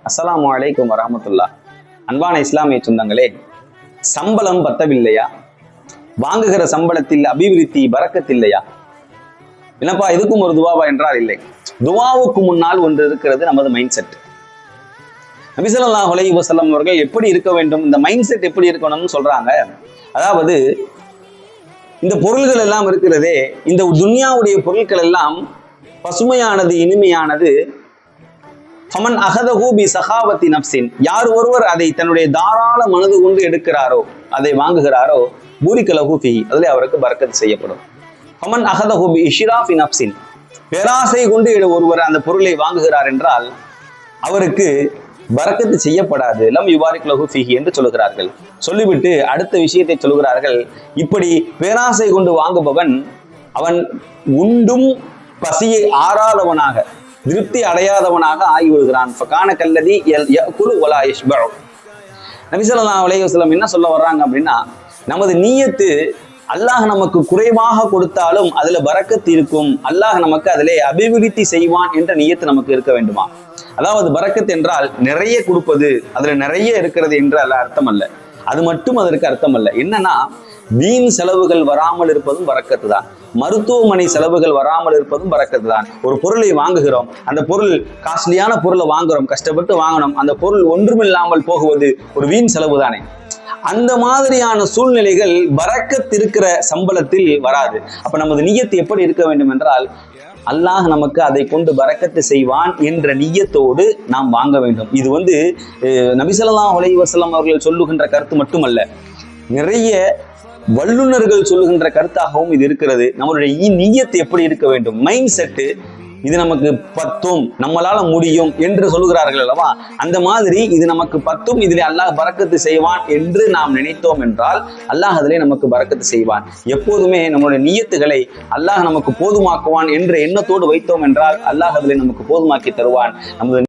அஸ்ஸலாமு அலைக்கும் வரஹ்மத்துல்லாஹ். அன்பான இஸ்லாமிய சொந்தங்களே, சம்பளம் பத்தவில்லையா? வாங்குகிற சம்பளத்தில் அபிவிருத்தி பரக்கத்தில்லையா? என்னப்பா இதுக்கும் ஒரு துவாவா என்றால் இல்லை. துவாவுக்கு முன்னால் ஒன்று இருக்கிறது, நமது மைண்ட் செட். நபி ஸல்லல்லாஹு அலைஹி வஸல்லம் அவர்கள் எப்படி இருக்க வேண்டும், இந்த மைண்ட் செட் எப்படி இருக்கணும்னு சொல்றாங்க. அதாவது இந்த பொருள்கள் எல்லாம் இருக்கிறதே, இந்த துன்யாவுடைய பொருட்கள் எல்லாம் பசுமையானது, இனிமையானது. ஃபமன் அகதஹு பி சகாவத்தி நஃப்ஸின், யார் ஒருவர் அதை தன்னுடைய தாராள மனது கொண்டு எடுக்கிறாரோ, அதை வாங்குகிறாரோ, பூரிக லஹு ஃபீஹி, அதிலே அவருக்கு பரக்கத் செய்யப்படும். ஃபமன் அகதஹு பி இஷ்ராஃபி நஃப்ஸின், பேராசை கொண்டு ஒருவர் அந்த பொருளை வாங்குகிறார் என்றால் அவருக்கு பரக்கத்து செய்யப்படாது. லம் யுபாரிக் லஹு ஃபீஹி என்று சொல்லுகிறார்கள். சொல்லிவிட்டு அடுத்த விஷயத்தை சொல்கிறார்கள். இப்படி பேராசை கொண்டு வாங்குபவன் அவன் உண்டும் பசியை ஆறாதவனாக, திருப்தி அடையாதவனாக ஆகிவிடுகிறான். ஃபகான கல்லதி யஅகுலு வலா யஷ்பஉ. நபி ஸல்லல்லாஹு அலைஹி வஸல்லம் என்ன சொல்ல வர்றாங்க அப்படின்னா, நமது நியத்து அல்லாஹ் நமக்கு குறைவாக கொடுத்தாலும் அதுல பரக்கத்து இருக்கும், அல்லாஹ் நமக்கு அதிலே அபிவிருத்தி செய்வான் என்ற நியத்து நமக்கு இருக்க வேண்டுமா? அதாவது பரக்கத் என்றால் நிறைய கொடுப்பது, அதுல நிறைய இருக்கிறது என்று அல்ல அர்த்தம் அல்ல. அது மட்டும் அதற்கு அர்த்தம் அல்ல. என்னன்னா, வீண் செலவுகள் வராமல் இருப்பதும் பரக்கத்து தான். மருத்துவமனை செலவுகள் வராமல் இருப்பதும் பரக்கத்து தான். ஒரு பொருளை வாங்குகிறோம், அந்த பொருள் காஸ்ட்லியான பொருளை வாங்குறோம், கஷ்டப்பட்டு வாங்கணும், அந்த பொருள் ஒன்றுமில்லாமல் போகுவது ஒரு வீண் செலவு தானே. அந்த மாதிரியான சூழ்நிலைகள் பரக்கத் இருக்கிற சம்பளத்தில் வராது. அப்ப நமது நியத்து எப்படி இருக்க வேண்டும் என்றால், அல்லாஹ் நமக்கு அதை கொண்டு பரக்கத்து செய்வான் என்ற நியத்தோடு நாம் வாங்க வேண்டும். இது நபி ஸல்லல்லாஹு அலைஹி வஸல்லம் அவர்கள் சொல்லுகின்ற கருத்து மட்டுமல்ல, நிறைய வல்லுநர்கள் சொல்லுகின்ற கருத்தாகவும் இது இருக்கிறது. நம்மளுடைய நியத்து எப்படி இருக்க வேண்டும், மைண்ட் செட்டு, இது நமக்கு பத்தும், நம்மளால முடியும் என்று சொல்லுகிறார்கள் அல்லவா, அந்த மாதிரி இது நமக்கு பத்தும், இதிலே அல்லாஹ் பரக்கத்து செய்வான் என்று நாம் நினைத்தோம் என்றால் அல்லாஹ் அதிலே நமக்கு பரக்கத்து செய்வான். எப்போதுமே நம்மளுடைய நியத்துகளை அல்லாஹ் நமக்கு போதுமாக்குவான் என்ற எண்ணத்தோடு வைத்தோம் என்றால் அல்லாஹ் அதிலே நமக்கு போதுமாக்கி தருவான். நமது